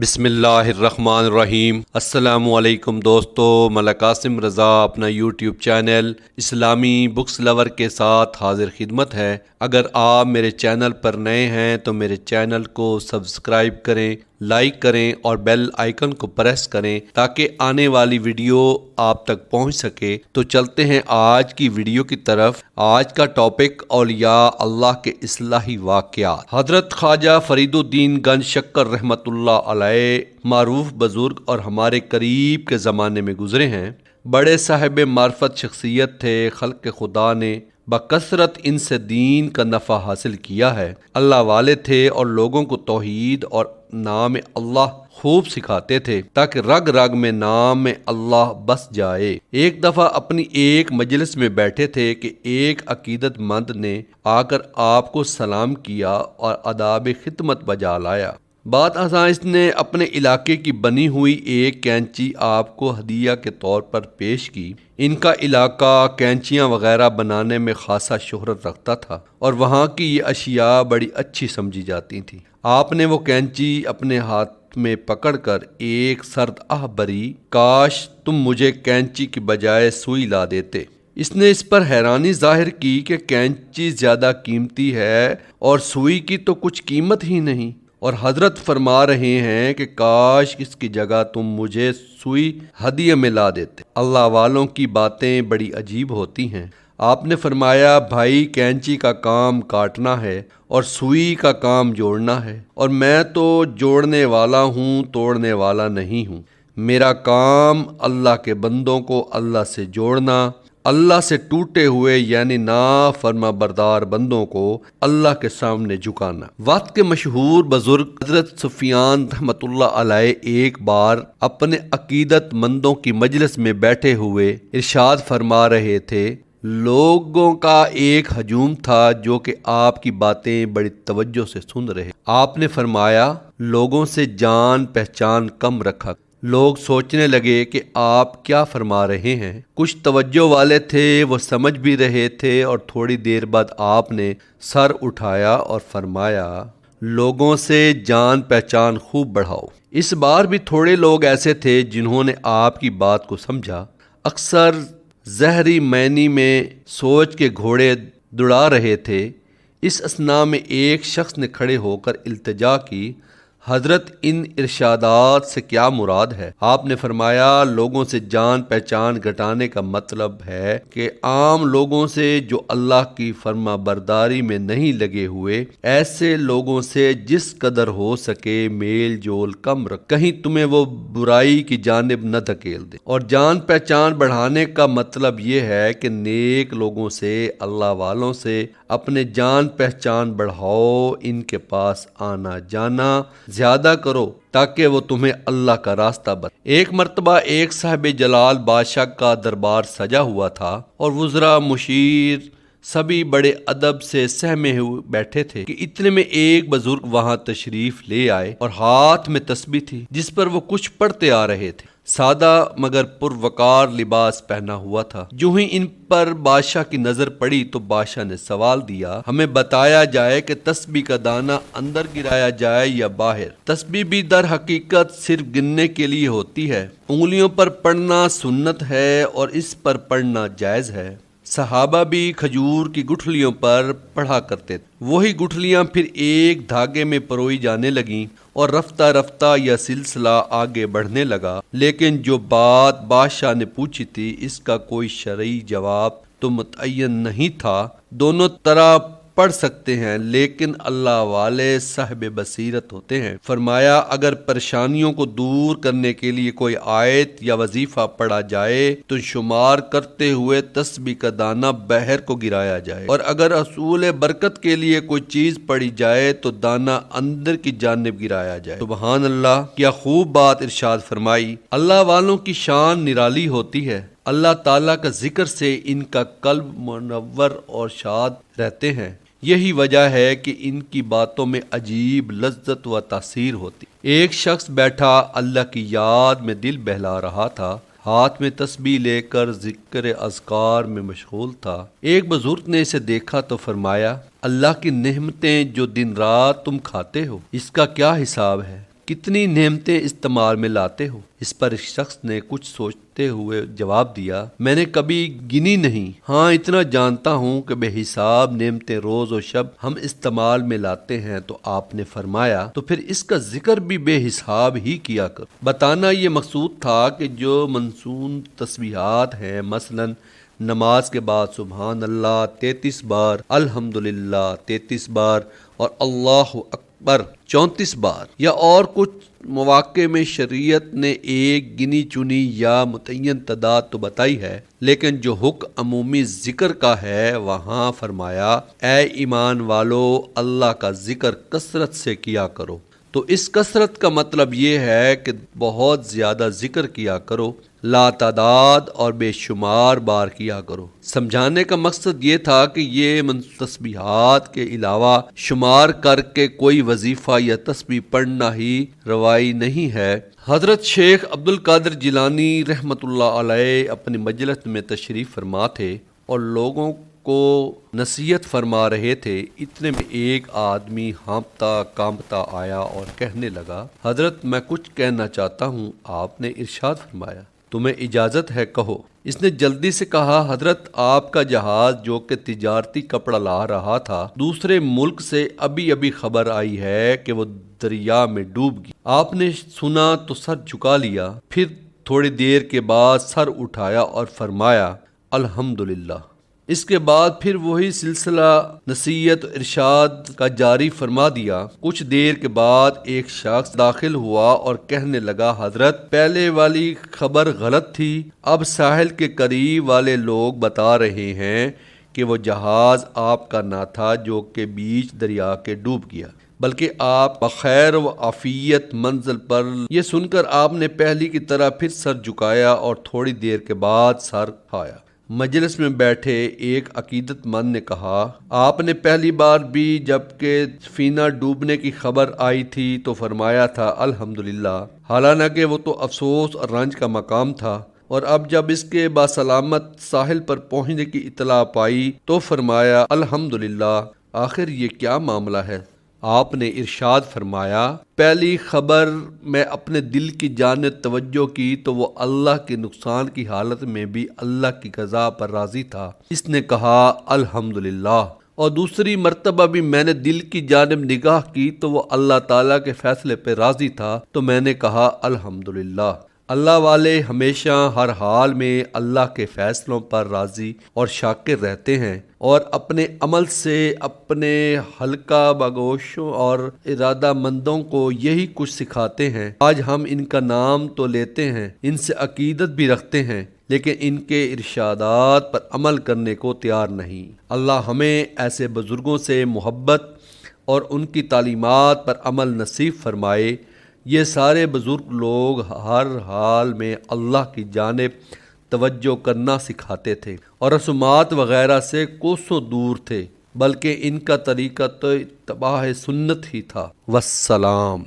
بسم اللہ الرحمن الرحیم۔ السلام علیکم دوستو، ملک قاسم رضا اپنا یوٹیوب چینل اسلامی بکس لور کے ساتھ حاضر خدمت ہے۔ اگر آپ میرے چینل پر نئے ہیں تو میرے چینل کو سبسکرائب کریں، لائک کریں اور بیل آئیکن کو پریس کریں تاکہ آنے والی ویڈیو آپ تک پہنچ سکے۔ تو چلتے ہیں آج کی ویڈیو کی طرف۔ آج کا ٹاپک اولیاء اللہ کے اصلاحی واقعات۔ حضرت خواجہ فرید الدین گنج شکر رحمۃ اللہ علیہ معروف بزرگ اور ہمارے قریب کے زمانے میں گزرے ہیں۔ بڑے صاحب معرفت شخصیت تھے۔ خلق خدا نے بکثرت ان سے دین کا نفع حاصل کیا ہے۔ اللہ والے تھے اور لوگوں کو توحید اور نام اللہ خوب سکھاتے تھے تاکہ رگ رگ میں نام اللہ بس جائے۔ ایک دفعہ اپنی ایک مجلس میں بیٹھے تھے کہ ایک عقیدت مند نے آ کر آپ کو سلام کیا اور آداب خدمت بجا لایا۔ بات ازاں اس نے اپنے علاقے کی بنی ہوئی ایک کینچی آپ کو ہدیہ کے طور پر پیش کی۔ ان کا علاقہ کینچیاں وغیرہ بنانے میں خاصا شہرت رکھتا تھا اور وہاں کی یہ اشیاء بڑی اچھی سمجھی جاتی تھیں۔ آپ نے وہ کینچی اپنے ہاتھ میں پکڑ کر ایک سرد آہ بھری، کاش تم مجھے کینچی کی بجائے سوئی لا دیتے۔ اس نے اس پر حیرانی ظاہر کی کہ کینچی زیادہ قیمتی ہے اور سوئی کی تو کچھ قیمت ہی نہیں، اور حضرت فرما رہے ہیں کہ کاش اس کی جگہ تم مجھے سوئی ہدیے میں لا دیتے۔ اللہ والوں کی باتیں بڑی عجیب ہوتی ہیں۔ آپ نے فرمایا، بھائی کینچی کا کام کاٹنا ہے اور سوئی کا کام جوڑنا ہے، اور میں تو جوڑنے والا ہوں، توڑنے والا نہیں ہوں۔ میرا کام اللہ کے بندوں کو اللہ سے جوڑنا، اللہ سے ٹوٹے ہوئے یعنی نافرما بردار بندوں کو اللہ کے سامنے جھکانا۔ وقت کے مشہور بزرگ حضرت سفیان رحمۃ اللہ علیہ ایک بار اپنے عقیدت مندوں کی مجلس میں بیٹھے ہوئے ارشاد فرما رہے تھے۔ لوگوں کا ایک ہجوم تھا جو کہ آپ کی باتیں بڑی توجہ سے سن رہے۔ آپ نے فرمایا، لوگوں سے جان پہچان کم رکھا۔ لوگ سوچنے لگے کہ آپ کیا فرما رہے ہیں۔ کچھ توجہ والے تھے، وہ سمجھ بھی رہے تھے، اور تھوڑی دیر بعد آپ نے سر اٹھایا اور فرمایا، لوگوں سے جان پہچان خوب بڑھاؤ۔ اس بار بھی تھوڑے لوگ ایسے تھے جنہوں نے آپ کی بات کو سمجھا۔ اکثر زہری معنی میں سوچ کے گھوڑے دوڑا رہے تھے۔ اس اثناء میں ایک شخص نے کھڑے ہو کر التجا کی، حضرت ان ارشادات سے کیا مراد ہے؟ آپ نے فرمایا، لوگوں سے جان پہچان گھٹانے کا مطلب ہے کہ عام لوگوں سے جو اللہ کی فرما برداری میں نہیں لگے ہوئے، ایسے لوگوں سے جس قدر ہو سکے میل جول کم رکھ، کہیں تمہیں وہ برائی کی جانب نہ دھکیل دے۔ اور جان پہچان بڑھانے کا مطلب یہ ہے کہ نیک لوگوں سے، اللہ والوں سے اپنے جان پہچان بڑھاؤ، ان کے پاس آنا جانا زیادہ کرو تاکہ وہ تمہیں اللہ کا راستہ بتائے۔ ایک مرتبہ ایک صاحب جلال بادشاہ کا دربار سجا ہوا تھا اور وزراء، مشیر سبھی بڑے ادب سے سہمے ہوئے بیٹھے تھے کہ اتنے میں ایک بزرگ وہاں تشریف لے آئے اور ہاتھ میں تسبیح تھی جس پر وہ کچھ پڑھتے آ رہے تھے۔ سادہ مگر پروقار لباس پہنا ہوا تھا۔ جو ہی ان پر بادشاہ کی نظر پڑی تو بادشاہ نے سوال دیا، ہمیں بتایا جائے کہ تسبیح کا دانہ اندر گرایا جائے یا باہر؟ تسبیح بھی در حقیقت صرف گننے کے لیے ہوتی ہے۔ انگلیوں پر پڑھنا سنت ہے اور اس پر پڑھنا جائز ہے۔ صحابہ بھی کھجور کی گٹھلیوں پر پڑھا کرتے تھے۔ وہی گٹھلیاں پھر ایک دھاگے میں پروئی جانے لگیں اور رفتہ رفتہ یہ سلسلہ آگے بڑھنے لگا۔ لیکن جو بات بادشاہ نے پوچھی تھی اس کا کوئی شرعی جواب تو متعین نہیں تھا۔ دونوں طرح پڑھ سکتے ہیں لیکن اللہ والے صاحب بصیرت ہوتے ہیں۔ فرمایا، اگر پریشانیوں کو دور کرنے کے لیے کوئی آیت یا وظیفہ پڑھا جائے تو شمار کرتے ہوئے تسبیح کا دانہ بحر کو گرایا جائے، اور اگر حصول برکت کے لیے کوئی چیز پڑھی جائے تو دانہ اندر کی جانب گرایا جائے۔ سبحان اللہ، کیا خوب بات ارشاد فرمائی۔ اللہ والوں کی شان نرالی ہوتی ہے۔ اللہ تعالیٰ کا ذکر سے ان کا قلب منور اور شاد رہتے ہیں۔ یہی وجہ ہے کہ ان کی باتوں میں عجیب لذت و تاثیر ہوتی۔ ایک شخص بیٹھا اللہ کی یاد میں دل بہلا رہا تھا، ہاتھ میں تسبیح لے کر ذکر اذکار میں مشغول تھا۔ ایک بزرگ نے اسے دیکھا تو فرمایا، اللہ کی نعمتیں جو دن رات تم کھاتے ہو، اس کا کیا حساب ہے؟ کتنی نعمتیں استعمال میں لاتے ہو؟ اس پر اس شخص نے کچھ سوچتے ہوئے جواب دیا، میں نے کبھی گنی نہیں، ہاں اتنا جانتا ہوں کہ بے حساب نعمتیں روز و شب ہم استعمال میں لاتے ہیں۔ تو آپ نے فرمایا تو پھر اس کا ذکر بھی بے حساب ہی کیا کرو۔ بتانا یہ مقصود تھا کہ جو منسون تسبیحات ہیں، مثلا نماز کے بعد سبحان اللہ 33 بار، الحمدللہ 33 بار اور اللہ اکبر 34 بار، یا اور کچھ مواقع میں شریعت نے ایک گنی چنی یا متعین تعداد تو بتائی ہے، لیکن جو حکم عمومی ذکر کا ہے وہاں فرمایا اے ایمان والو اللہ کا ذکر کثرت سے کیا کرو۔ تو اس کثرت کا مطلب یہ ہے کہ بہت زیادہ ذکر کیا کرو، لا تعداد اور بے شمار بار کیا کرو۔ سمجھانے کا مقصد یہ تھا کہ یہ تسبیحات کے علاوہ شمار کر کے کوئی وظیفہ یا تسبیح پڑھنا ہی روائی نہیں ہے۔ حضرت شیخ عبد القادر جیلانی رحمۃ اللہ علیہ اپنی مجلس میں تشریف فرما تھے اور لوگوں کو نصیحت فرما رہے تھے، اتنے میں ایک آدمی ہانپتا کانپتا آیا اور کہنے لگا، حضرت میں کچھ کہنا چاہتا ہوں۔ آپ نے ارشاد فرمایا، تمہیں اجازت ہے، کہو۔ اس نے جلدی سے کہا، حضرت آپ کا جہاز جو کہ تجارتی کپڑا لا رہا تھا، دوسرے ملک سے ابھی خبر آئی ہے کہ وہ دریا میں ڈوب گئی۔ آپ نے سنا تو سر جھکا لیا، پھر تھوڑی دیر کے بعد سر اٹھایا اور فرمایا الحمدللہ۔ اس کے بعد پھر وہی سلسلہ نصیحت و ارشاد کا جاری فرما دیا۔ کچھ دیر کے بعد ایک شخص داخل ہوا اور کہنے لگا، حضرت پہلے والی خبر غلط تھی، اب ساحل کے قریب والے لوگ بتا رہے ہیں کہ وہ جہاز آپ کا نہ تھا جو کہ بیچ دریا کے ڈوب گیا، بلکہ آپ بخیر و عافیت منزل پر۔ یہ سن کر آپ نے پہلی کی طرح پھر سر جھکایا اور تھوڑی دیر کے بعد سر اٹھایا۔ مجلس میں بیٹھے ایک عقیدت مند نے کہا، آپ نے پہلی بار بھی جب کہ سفینہ ڈوبنے کی خبر آئی تھی تو فرمایا تھا الحمدللہ، حالانکہ وہ تو افسوس اور رنج کا مقام تھا، اور اب جب اس کے باسلامت ساحل پر پہنچنے کی اطلاع پائی تو فرمایا الحمدللہ۔ آخر یہ کیا معاملہ ہے؟ آپ نے ارشاد فرمایا، پہلی خبر میں اپنے دل کی جانب توجہ کی تو وہ اللہ کے نقصان کی حالت میں بھی اللہ کی قضا پر راضی تھا، اس نے کہا الحمدللہ۔ اور دوسری مرتبہ بھی میں نے دل کی جانب نگاہ کی تو وہ اللہ تعالیٰ کے فیصلے پہ راضی تھا، تو میں نے کہا الحمدللہ۔ اللہ والے ہمیشہ ہر حال میں اللہ کے فیصلوں پر راضی اور شاکر رہتے ہیں، اور اپنے عمل سے اپنے حلقہ باگوشوں اور ارادہ مندوں کو یہی کچھ سکھاتے ہیں۔ آج ہم ان کا نام تو لیتے ہیں، ان سے عقیدت بھی رکھتے ہیں، لیکن ان کے ارشادات پر عمل کرنے کو تیار نہیں۔ اللہ ہمیں ایسے بزرگوں سے محبت اور ان کی تعلیمات پر عمل نصیب فرمائے۔ یہ سارے بزرگ لوگ ہر حال میں اللہ کی جانب توجہ کرنا سکھاتے تھے اور رسومات وغیرہ سے کوسوں دور تھے، بلکہ ان کا طریقہ تو اتباع سنت ہی تھا۔ والسلام۔